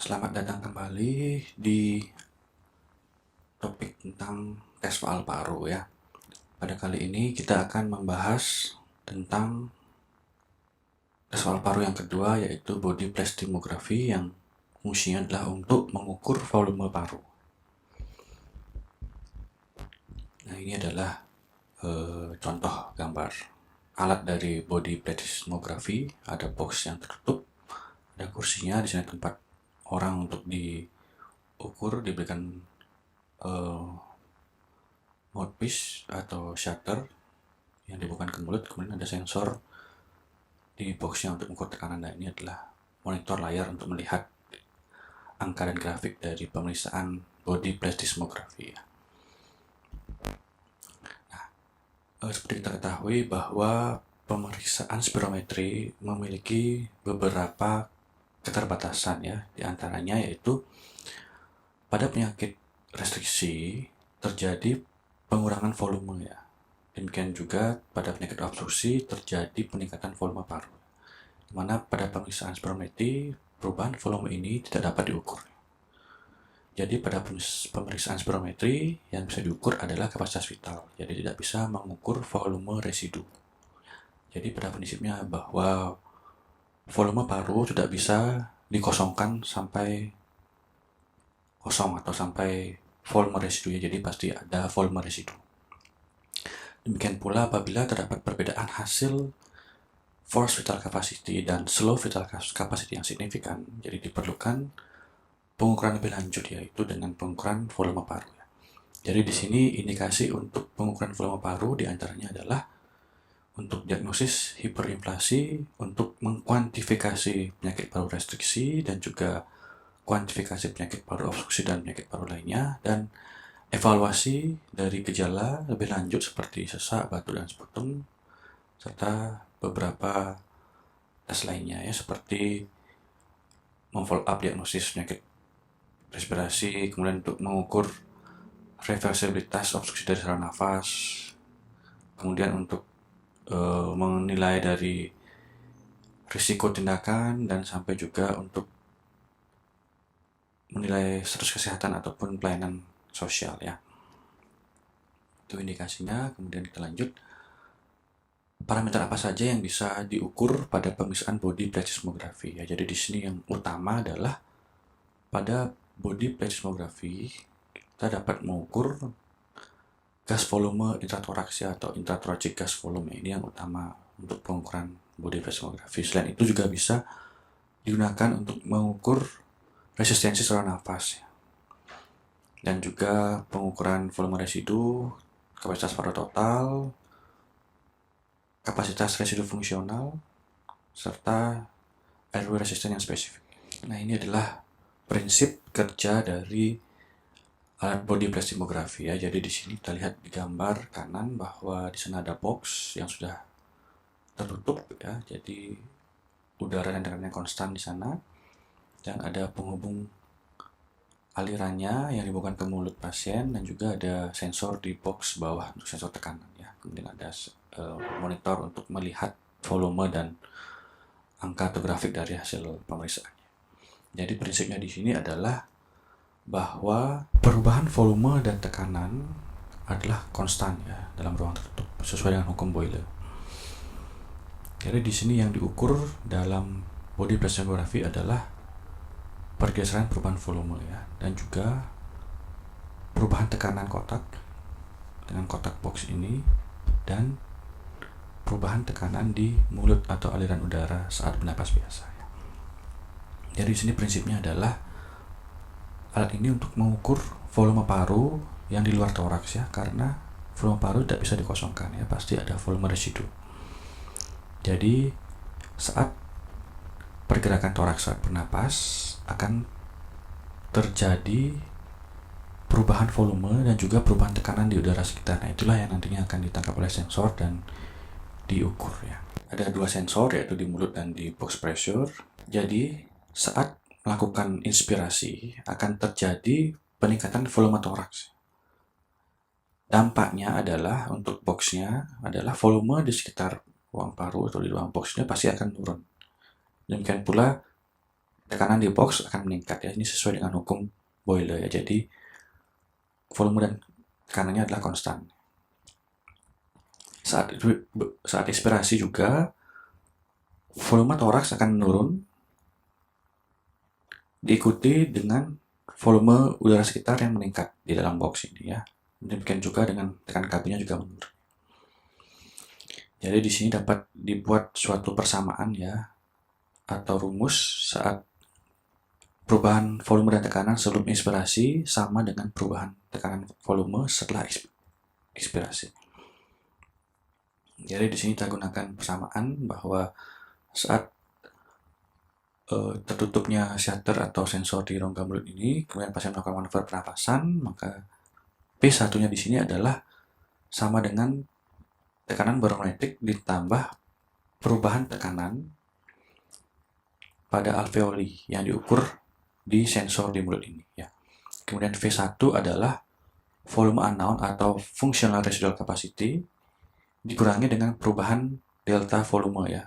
Selamat datang kembali di topik tentang tes paru ya. Pada kali ini kita akan membahas tentang tes paru yang kedua, yaitu body plethysmography, yang fungsinya adalah untuk mengukur volume paru. Nah, ini adalah contoh gambar alat dari body plethysmography. Ada box yang tertutup, ada kursinya, di sini tempat orang untuk diukur, diberikan mouthpiece atau shutter yang dibuka ke mulut, kemudian ada sensor di boxnya untuk mengukur tekanan. Nah, ini adalah monitor layar untuk melihat angka dan grafik dari pemeriksaan body plethysmography. Nah, seperti kita ketahui bahwa pemeriksaan spirometri memiliki beberapa keterbatasan ya, diantaranya yaitu pada penyakit restriksi terjadi pengurangan volume ya. Demikian juga pada penyakit obstruksi terjadi peningkatan volume paru, di mana pada pemeriksaan spirometri perubahan volume ini tidak dapat diukur. Jadi pada pemeriksaan spirometri yang bisa diukur adalah kapasitas vital, jadi tidak bisa mengukur volume residu. Jadi pada prinsipnya bahwa volume paru tidak bisa dikosongkan sampai kosong atau sampai volume residunya, jadi pasti ada volume residu. Demikian pula apabila terdapat perbedaan hasil force vital capacity dan slow vital capacity yang signifikan, jadi diperlukan pengukuran lebih lanjut, yaitu dengan pengukuran volume paru. Jadi di sini indikasi untuk pengukuran volume paru diantaranya adalah untuk diagnosis hiperinflasi, untuk mengkuantifikasi penyakit paru restriksi, dan juga kuantifikasi penyakit paru obstruksi dan penyakit paru lainnya, dan evaluasi dari gejala lebih lanjut seperti sesak, batuk, dan sputum, serta beberapa tes lainnya ya, seperti memfollow up diagnosis penyakit respirasi, kemudian untuk mengukur reversibilitas obstruksi dari saluran nafas, kemudian untuk menilai dari risiko tindakan, dan sampai juga untuk menilai status kesehatan ataupun pelayanan sosial ya. Itu indikasinya. Kemudian kita lanjut. Parameter apa saja yang bisa diukur pada pemeriksaan body plethysmography ya. Jadi di sini yang utama adalah pada body plethysmography kita dapat mengukur gas volume intratoraks ya, atau intrathoracic gas volume. Ini yang utama untuk pengukuran body plethysmography. Selain itu juga bisa digunakan untuk mengukur resistensi saluran nafas ya, dan juga pengukuran volume residu, kapasitas paru total, kapasitas residu fungsional, serta airway resistance yang spesifik. Nah, ini adalah prinsip kerja dari alat body plethysmography ya. Jadi di sini kita lihat di gambar kanan bahwa di sana ada box yang sudah tertutup ya. Jadi udara dan tekanannya konstan di sana, dan ada penghubung alirannya yang dibuka ke mulut pasien, dan juga ada sensor di box bawah untuk sensor tekanan ya. Kemudian ada monitor untuk melihat volume dan angka atau grafik dari hasil pemeriksaannya. Jadi prinsipnya di sini adalah bahwa perubahan volume dan tekanan adalah konstan ya dalam ruang tertutup sesuai dengan hukum Boyle. Jadi di sini yang diukur dalam body plethysmography adalah pergeseran perubahan volume ya, dan juga perubahan tekanan kotak dengan kotak box ini, dan perubahan tekanan di mulut atau aliran udara saat bernapas biasa ya. Jadi di sini prinsipnya adalah alat ini untuk mengukur volume paru yang di luar toraks ya, karena volume paru tidak bisa dikosongkan ya, pasti ada volume residu. Jadi saat pergerakan toraks saat bernapas akan terjadi perubahan volume dan juga perubahan tekanan di udara sekitar. Nah, itulah yang nantinya akan ditangkap oleh sensor dan diukur ya. Ada dua sensor, yaitu di mulut dan di box pressure. Jadi saat melakukan inspirasi akan terjadi peningkatan volume toraks. Dampaknya adalah untuk boxnya adalah volume di sekitar ruang paru atau di ruang boxnya pasti akan turun. Demikian pula tekanan di box akan meningkat ya. Ini sesuai dengan hukum Boyle ya. Jadi volume dan tekanannya adalah konstan. Saat inspirasi juga volume toraks akan menurun diikuti dengan volume udara sekitar yang meningkat di dalam box ini ya. Demikian juga dengan tekanan kabinnya juga menurun. Jadi di sini dapat dibuat suatu persamaan ya atau rumus saat perubahan volume dan tekanan sebelum inspirasi sama dengan perubahan tekanan volume setelah inspirasi. Jadi di sini kita gunakan persamaan bahwa saat tertutupnya shutter atau sensor di rongga mulut ini, kemudian pasien melakukan manuver pernapasan, maka P1-nya di sini adalah sama dengan tekanan barometrik ditambah perubahan tekanan pada alveoli yang diukur di sensor di mulut ini ya. Kemudian V1 adalah volume unknown atau functional residual capacity dikurangi dengan perubahan delta volume ya.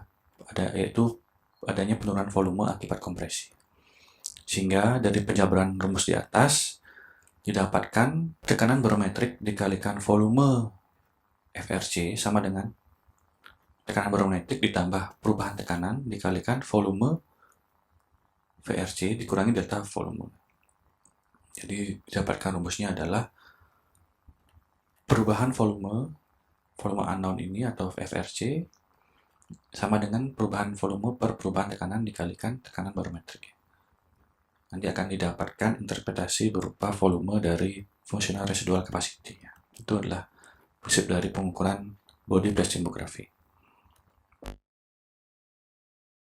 Yaitu adanya penurunan volume akibat kompresi. Sehingga dari penjabaran rumus di atas didapatkan tekanan barometrik dikalikan volume FRC sama dengan tekanan barometrik ditambah perubahan tekanan dikalikan volume VRC dikurangi delta volume. Jadi didapatkan rumusnya adalah perubahan volume unknown ini atau FRC sama dengan perubahan volume per perubahan tekanan dikalikan tekanan barometrik. Nanti akan didapatkan interpretasi berupa volume dari functional residual capacity. Itu adalah prinsip dari pengukuran body plethysmography.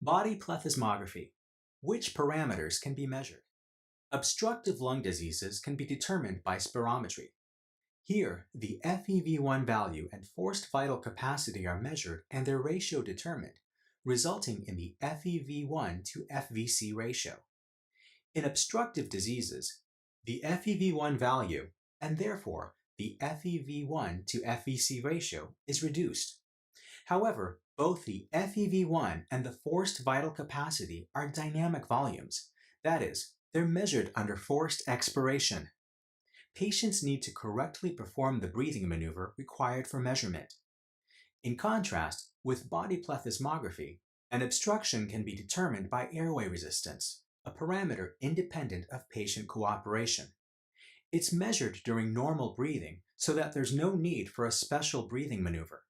Body plethysmography. Which parameters can be measured? Obstructive lung diseases can be determined by spirometry. Here, the FEV1 value and forced vital capacity are measured and their ratio determined, resulting in the FEV1 to FVC ratio. In obstructive diseases, the FEV1 value, and therefore the FEV1 to FVC ratio, is reduced. However, both the FEV1 and the forced vital capacity are dynamic volumes. That is, they're measured under forced expiration. Patients need to correctly perform the breathing maneuver required for measurement. In contrast, with body plethysmography, an obstruction can be determined by airway resistance, a parameter independent of patient cooperation. It's measured during normal breathing so that there's no need for a special breathing maneuver.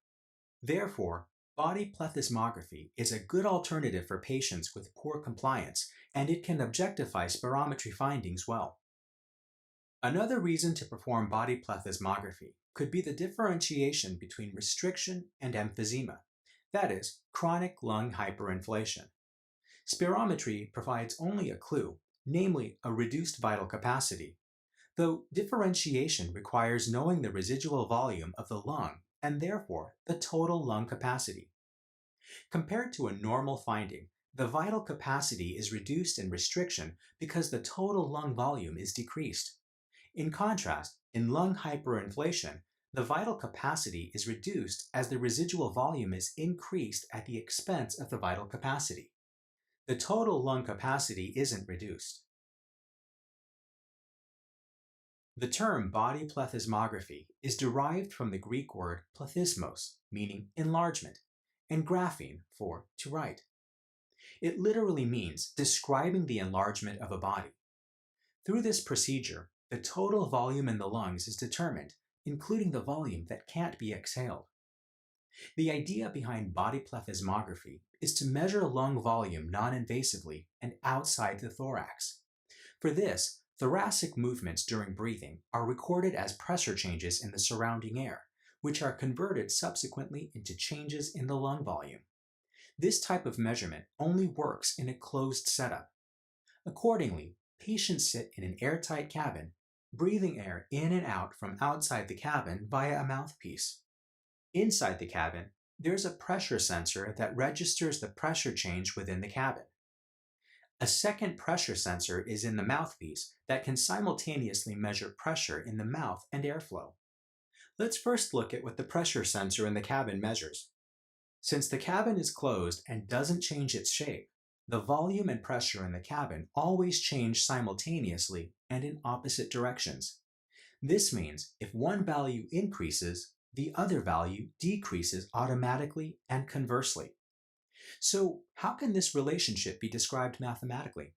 Therefore, body plethysmography is a good alternative for patients with poor compliance, and it can objectify spirometry findings well. Another reason to perform body plethysmography could be the differentiation between restriction and emphysema, that is, chronic lung hyperinflation. Spirometry provides only a clue, namely a reduced vital capacity, though differentiation requires knowing the residual volume of the lung and therefore the total lung capacity. Compared to a normal finding, the vital capacity is reduced in restriction because the total lung volume is decreased. In contrast, in lung hyperinflation, the vital capacity is reduced as the residual volume is increased at the expense of the vital capacity. The total lung capacity isn't reduced. The term body plethysmography is derived from the Greek word plethysmos, meaning enlargement, and grapheme for to write. It literally means describing the enlargement of a body. Through this procedure, the total volume in the lungs is determined, including the volume that can't be exhaled. The idea behind body plethysmography is to measure lung volume non-invasively and outside the thorax. For this, thoracic movements during breathing are recorded as pressure changes in the surrounding air, which are converted subsequently into changes in the lung volume. This type of measurement only works in a closed setup. Accordingly, patients sit in an airtight cabin, breathing air in and out from outside the cabin via a mouthpiece. Inside the cabin, there's a pressure sensor that registers the pressure change within the cabin. A second pressure sensor is in the mouthpiece that can simultaneously measure pressure in the mouth and airflow. Let's first look at what the pressure sensor in the cabin measures. Since the cabin is closed and doesn't change its shape, the volume and pressure in the cabin always change simultaneously and in opposite directions. This means if one value increases, the other value decreases automatically and conversely. So, how can this relationship be described mathematically?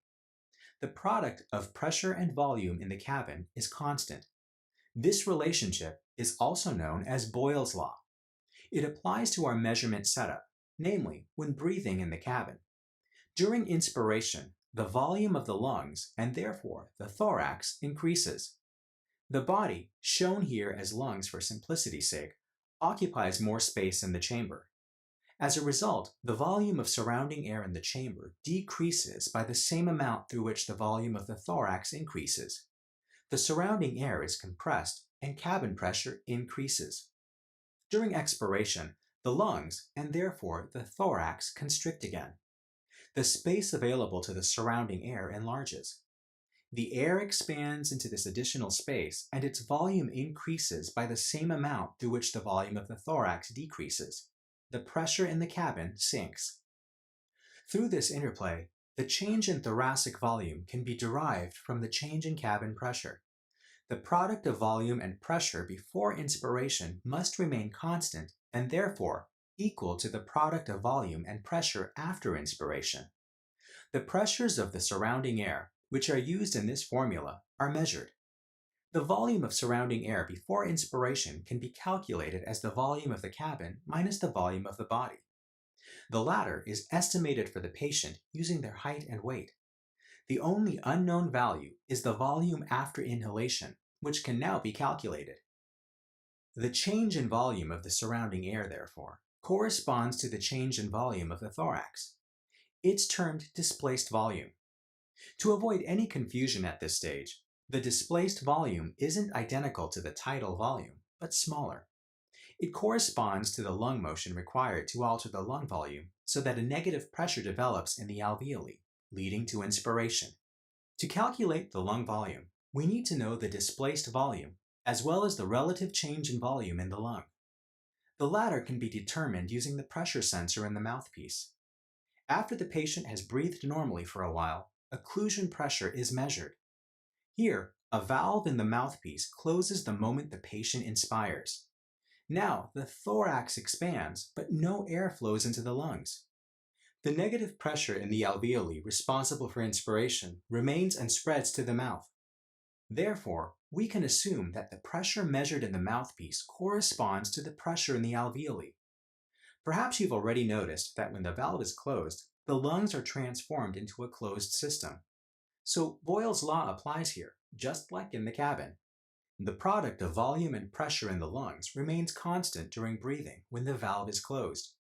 The product of pressure and volume in the cabin is constant. This relationship is also known as Boyle's law. It applies to our measurement setup, namely when breathing in the cabin. During inspiration, the volume of the lungs, and therefore the thorax, increases. The body, shown here as lungs for simplicity's sake, occupies more space in the chamber. As a result, the volume of surrounding air in the chamber decreases by the same amount through which the volume of the thorax increases. The surrounding air is compressed and cabin pressure increases. During expiration, the lungs, and therefore the thorax, constrict again. The space available to the surrounding air enlarges. The air expands into this additional space, and its volume increases by the same amount through which the volume of the thorax decreases. The pressure in the cabin sinks. Through this interplay, the change in thoracic volume can be derived from the change in cabin pressure. The product of volume and pressure before inspiration must remain constant and therefore equal to the product of volume and pressure after inspiration. The pressures of the surrounding air, which are used in this formula, are measured. The volume of surrounding air before inspiration can be calculated as the volume of the cabin minus the volume of the body. The latter is estimated for the patient using their height and weight. The only unknown value is the volume after inhalation, which can now be calculated. The change in volume of the surrounding air, therefore, corresponds to the change in volume of the thorax. It's termed displaced volume. To avoid any confusion at this stage, the displaced volume isn't identical to the tidal volume, but smaller. It corresponds to the lung motion required to alter the lung volume so that a negative pressure develops in the alveoli, leading to inspiration. To calculate the lung volume, we need to know the displaced volume, as well as the relative change in volume in the lung. The latter can be determined using the pressure sensor in the mouthpiece. After the patient has breathed normally for a while, occlusion pressure is measured. Here, a valve in the mouthpiece closes the moment the patient inspires. Now, the thorax expands, but no air flows into the lungs. The negative pressure in the alveoli responsible for inspiration remains and spreads to the mouth. Therefore, we can assume that the pressure measured in the mouthpiece corresponds to the pressure in the alveoli. Perhaps you've already noticed that when the valve is closed, the lungs are transformed into a closed system. So Boyle's law applies here, just like in the cabin. The product of volume and pressure in the lungs remains constant during breathing when the valve is closed.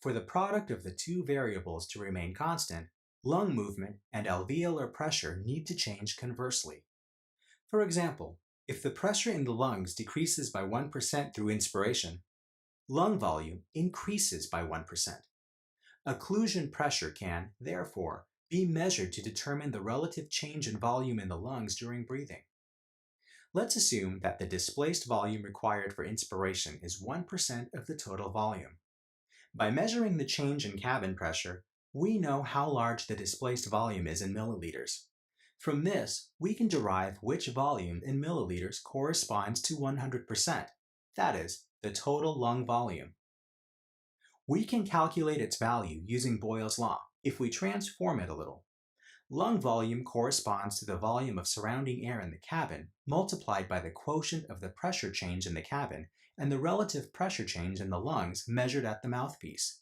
For the product of the two variables to remain constant, lung movement and alveolar pressure need to change conversely. For example, if the pressure in the lungs decreases by 1% through inspiration, lung volume increases by 1%. Occlusion pressure can, therefore, be measured to determine the relative change in volume in the lungs during breathing. Let's assume that the displaced volume required for inspiration is 1% of the total volume. By measuring the change in cabin pressure, we know how large the displaced volume is in milliliters. From this, we can derive which volume in milliliters corresponds to 100%, that is, the total lung volume. We can calculate its value using Boyle's law if we transform it a little. Lung volume corresponds to the volume of surrounding air in the cabin multiplied by the quotient of the pressure change in the cabin and the relative pressure change in the lungs measured at the mouthpiece.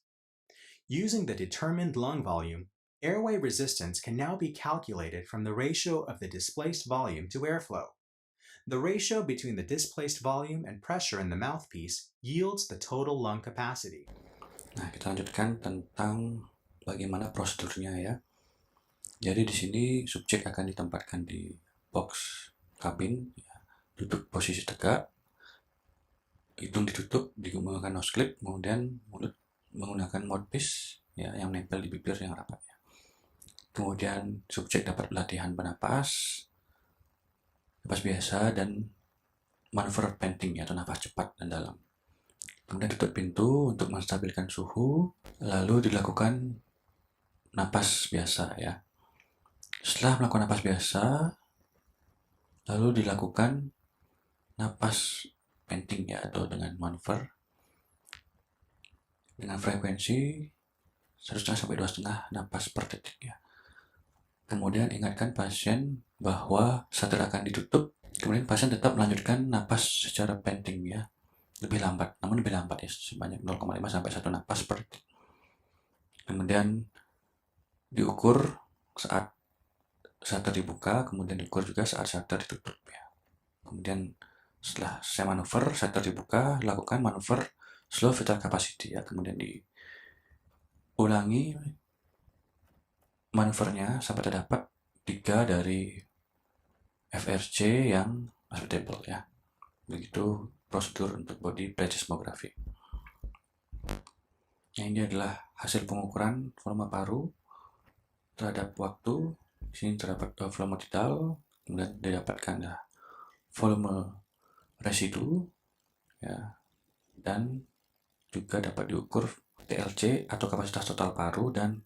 Using the determined lung volume, airway resistance can now be calculated from the ratio of the displaced volume to airflow. The ratio between the displaced volume and pressure in the mouthpiece yields the total lung capacity. Nah, kita lanjutkan tentang bagaimana prosedurnya ya. Jadi di sini subjek akan ditempatkan di box kabin, ya. Duduk posisi tegak, hidung ditutup menggunakan nose clip, kemudian mulut menggunakan mouthpiece ya, yang nempel di bibir yang rapat. Ya. Kemudian subjek dapat latihan bernapas, napas biasa dan manuver panting atau nafas cepat dan dalam. Kemudian tutup pintu untuk menstabilkan suhu, lalu dilakukan napas biasa ya. Setelah melakukan napas biasa, lalu dilakukan napas panting ya, atau dengan manuver dengan frekuensi 1,5 sampai 2,5 napas per detik ya. Kemudian ingatkan pasien bahwa setelah akan ditutup, kemudian pasien tetap melanjutkan napas secara panting ya, lebih lambat, namun lebih lambat ya, sebanyak 0,5 sampai 1 napas per detik. Kemudian diukur saat shutter dibuka, kemudian diukur juga saat shutter ditutup ya. Kemudian setelah saya manuver, shutter dibuka, lakukan manuver slow vital capacity ya. Kemudian diulangi manuvernya sampai terdapat 3 dari FRC yang acceptable ya. Begitu prosedur untuk body plethysmography. Nah, ini adalah hasil pengukuran volume paru terhadap waktu. Di sini terdapat volume tidal, kemudian didapatkan volume residu ya, dan juga dapat diukur TLC atau kapasitas total paru dan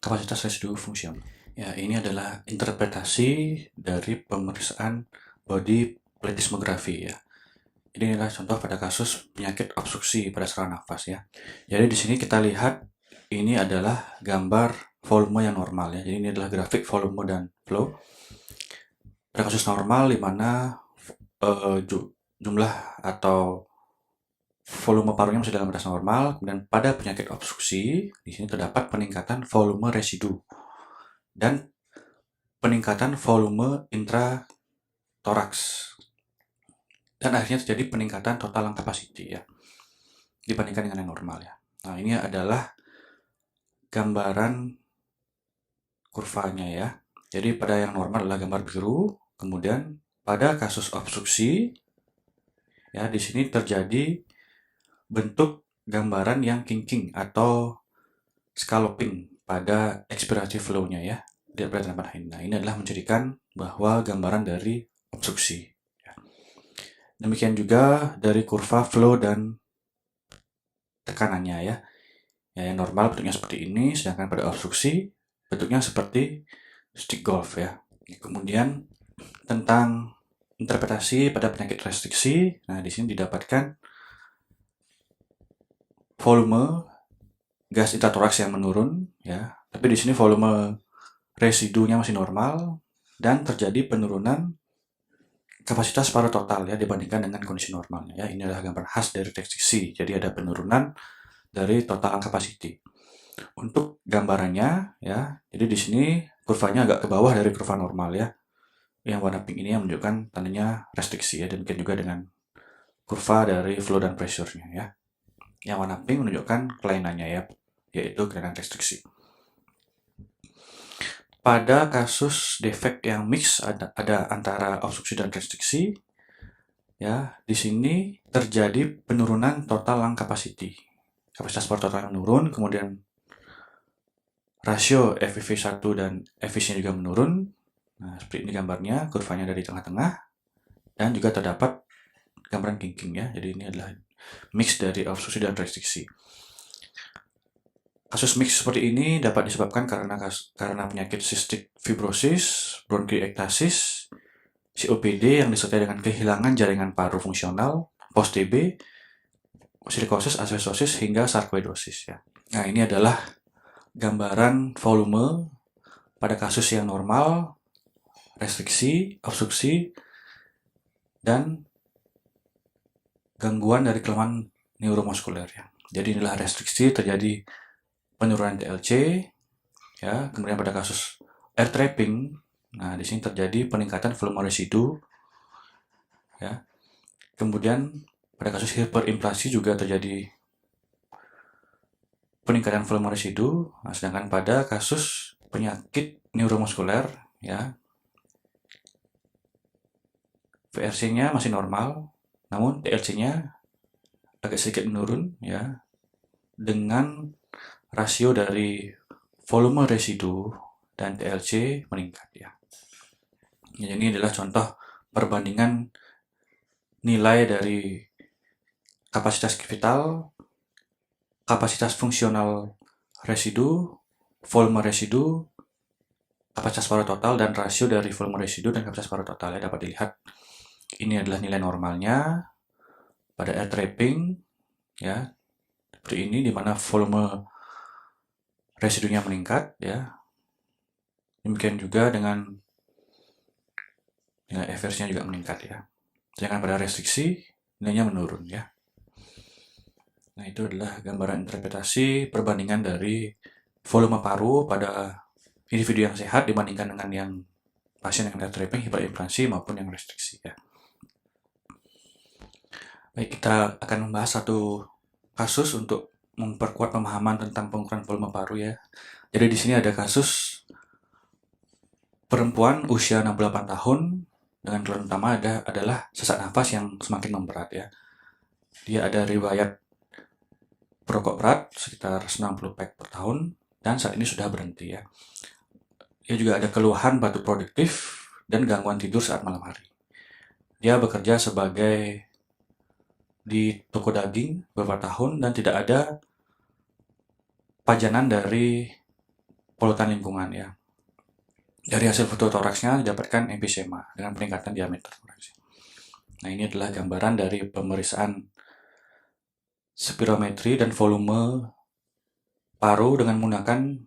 kapasitas residu fungsional. Ya, ini adalah interpretasi dari pemeriksaan body plethysmography ya. Ini adalah contoh pada kasus penyakit obstruksi pada saluran nafas ya. Jadi di sini kita lihat ini adalah gambar volume yang normal ya. Jadi ini adalah grafik volume dan flow. Pada kasus normal di mana jumlah atau volume parunya masih dalam batas normal, kemudian pada penyakit obstruksi di sini terdapat peningkatan volume residu dan peningkatan volume intratoraks. Dan akhirnya terjadi peningkatan total lung capacity ya, dibandingkan dengan yang normal ya. Nah, ini adalah gambaran kurvanya ya. Jadi pada yang normal adalah gambar biru, kemudian pada kasus obstruksi ya, di sini terjadi bentuk gambaran yang kinking atau scalloping pada expiratory flow-nya ya. Nah, ini adalah menjadikan bahwa gambaran dari obstruksi. Demikian juga dari kurva flow dan tekanannya ya. Yang normal bentuknya seperti ini, sedangkan pada obstruksi bentuknya seperti stick golf ya. Kemudian tentang interpretasi pada penyakit restriksi, nah di sini didapatkan volume gas intratoraks yang menurun ya, tapi di sini volume residunya masih normal dan terjadi penurunan kapasitas paru total ya dibandingkan dengan kondisi normalnya ya. Ini adalah gambar khas dari restriksi. Jadi ada penurunan dari total capacity. Untuk gambarannya ya, jadi di sini kurvanya agak ke bawah dari kurva normal ya. Yang warna pink ini yang menunjukkan tandanya restriksi ya, demikian juga dengan kurva dari flow dan pressure-nya ya. Yang warna pink menunjukkan kelainannya ya, yaitu kelainan restriksi. Pada kasus defek yang mix ada antara obstruksi dan restriksi ya, di sini terjadi penurunan total lung capacity. Kapasitas paru total menurun, kemudian rasio FEV1 dan FVC juga menurun. Nah, seperti ini gambarnya, kurvanya dari tengah-tengah dan juga terdapat gambaran kinking ya. Jadi ini adalah mix dari obstruksi dan restriksi. Kasus mix seperti ini dapat disebabkan karena penyakit cystic fibrosis, bronkiektasis, COPD yang disertai dengan kehilangan jaringan paru fungsional, post-TB, silikosis, asbestosis, hingga sarkoidosis ya. Nah, ini adalah gambaran volume pada kasus yang normal, restriksi, obstruksi, dan gangguan dari kelemahan neuromuskuler ya. Jadi inilah restriksi, terjadi penurunan TLC ya. Kemudian pada kasus air trapping, nah di sini terjadi peningkatan volume residu ya. Kemudian pada kasus hiperinflasi juga terjadi peningkatan volume residu. Nah, sedangkan pada kasus penyakit neuromuskuler ya, VRC-nya masih normal, namun TLC-nya agak sedikit menurun ya, dengan rasio dari volume residu dan TLC meningkat ya. Jadi ini adalah contoh perbandingan nilai dari kapasitas vital, kapasitas fungsional residu, volume residu, kapasitas paru total, dan rasio dari volume residu dan kapasitas paru total ya. Dapat dilihat ini adalah nilai normalnya pada air trapping ya, seperti ini, di mana volume residunya meningkat ya. Demikian juga dengan nilai FRC-nya juga meningkat ya. Sedangkan pada restriksi nilainya menurun ya. Nah, itu adalah gambaran interpretasi perbandingan dari volume paru pada individu yang sehat dibandingkan dengan yang pasien yang air trapping, hiperinflasi maupun yang restriksi ya. Baik, kita akan membahas satu kasus untuk memperkuat pemahaman tentang pengukuran volume paru ya. Jadi di sini ada kasus perempuan usia 68 tahun dengan keluhan utama adalah sesak nafas yang semakin memberat ya. Dia ada riwayat perokok berat sekitar 90 pack per tahun dan saat ini sudah berhenti ya. Dia juga ada keluhan batuk produktif dan gangguan tidur saat malam hari. Dia bekerja sebagai di toko daging beberapa tahun dan tidak ada pajanan dari polutan lingkungan ya. Dari hasil foto toraksnya didapatkan emfisema dengan peningkatan diameter toraks. Nah, ini adalah gambaran dari pemeriksaan spirometri dan volume paru dengan menggunakan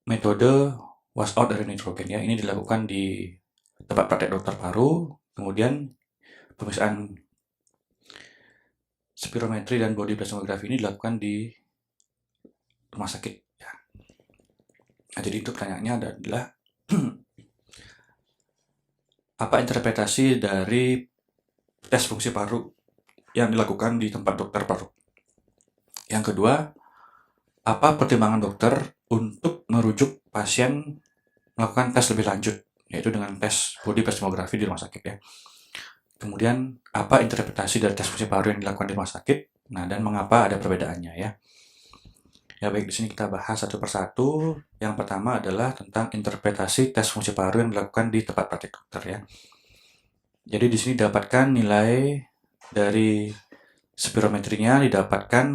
metode washout dari nitrogen ya. Ini dilakukan di tempat praktek dokter paru, kemudian pemeriksaan spirometri dan body plasmografi ini dilakukan di rumah sakit ya. Nah, jadi itu pertanyaannya adalah apa interpretasi dari tes fungsi paru yang dilakukan di tempat dokter paru? Yang kedua, apa pertimbangan dokter untuk merujuk pasien melakukan tes lebih lanjut, yaitu dengan tes body plasmografi di rumah sakit ya. Kemudian, apa interpretasi dari tes fungsi paru yang dilakukan di rumah sakit? Nah, dan mengapa ada perbedaannya ya? Ya baik, di sini kita bahas satu persatu. Yang pertama adalah tentang interpretasi tes fungsi paru yang dilakukan di tempat praktek dokter ya. Jadi di sini didapatkan nilai dari spirometrinya, didapatkan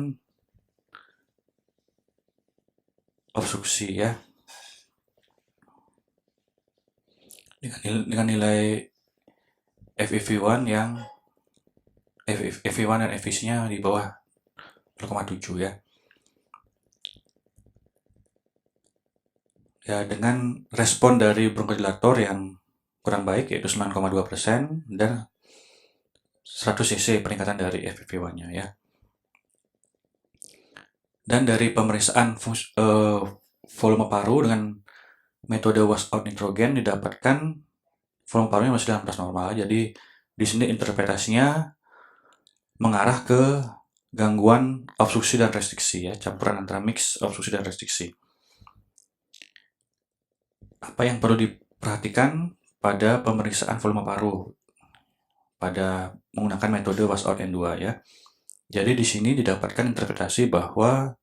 obstruksi ya. Dengan nilai FEV1 yang FEV1 dan FVC-nya di bawah 0,7 ya. Ya, dengan respon dari bronkodilator yang kurang baik yaitu 9,2% dan 100 cc peningkatan dari FEV1-nya ya. Dan dari pemeriksaan volume paru dengan metode washout nitrogen didapatkan volume parunya masih dalam batas normal. Jadi di sini interpretasinya mengarah ke gangguan obstruksi dan restriksi ya, campuran antara mix obstruksi dan restriksi. Apa yang perlu diperhatikan pada pemeriksaan volume paru pada menggunakan metode washout N2 ya. Jadi di sini didapatkan interpretasi bahwa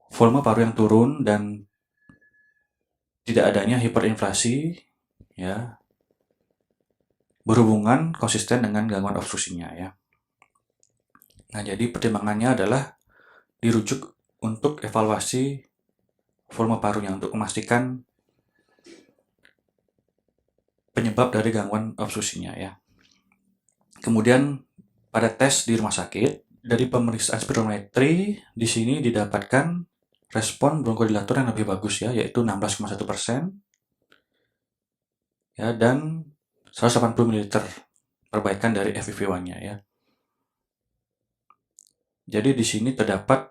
volume paru yang turun dan tidak adanya hiperinflasi ya berhubungan konsisten dengan gangguan obstruksinya ya. Nah, jadi pertimbangannya adalah dirujuk untuk evaluasi volume parunya untuk memastikan penyebab dari gangguan obstruksinya ya. Kemudian pada tes di rumah sakit dari pemeriksaan spirometri di sini didapatkan respon bronkodilator yang lebih bagus ya, yaitu 16,1% ya, dan 180 ml perbaikan dari FEV1-nya ya. Jadi di sini terdapat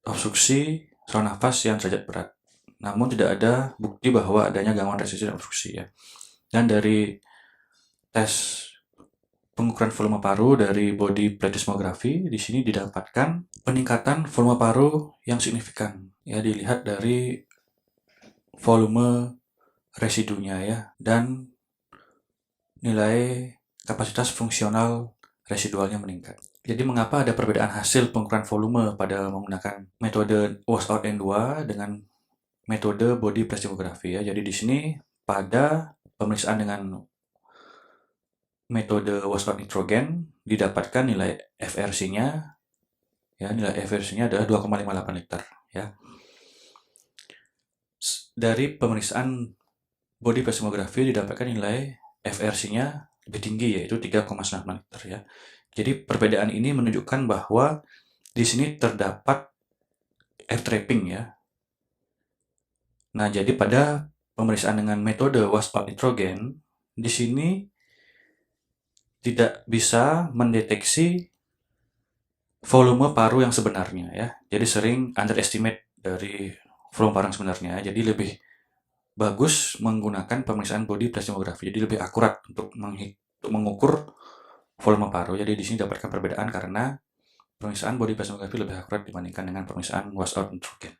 obstruksi saluran nafas yang derajat berat, namun tidak ada bukti bahwa adanya gangguan restriksi dan obstruksi ya. Dan dari tes pengukuran volume paru dari body plethysmography di sini didapatkan peningkatan volume paru yang signifikan ya, dilihat dari volume residunya ya dan nilai kapasitas fungsional residualnya meningkat. Jadi mengapa ada perbedaan hasil pengukuran volume pada menggunakan metode washout N2 dengan metode body plethysmography ya. Jadi di sini pada pemeriksaan dengan metode washout nitrogen didapatkan nilai FRC-nya ya, nilai FRC-nya adalah 2,58 liter ya. dari pemeriksaan body plethysmography didapatkan nilai FRC-nya lebih tinggi, yaitu 3,9 liter ya. Jadi perbedaan ini menunjukkan bahwa di sini terdapat air trapping ya. Nah, jadi pada pemeriksaan dengan metode washout nitrogen, di sini tidak bisa mendeteksi volume paru yang sebenarnya ya. Jadi sering underestimate dari volume paru yang sebenarnya. Jadi lebih bagus menggunakan pemeriksaan body plethysmography. Jadi lebih akurat untuk mengukur volume paru. Jadi di sini dapatkan perbedaan karena pemeriksaan body plethysmography lebih akurat dibandingkan dengan pemeriksaan washout nitrogen.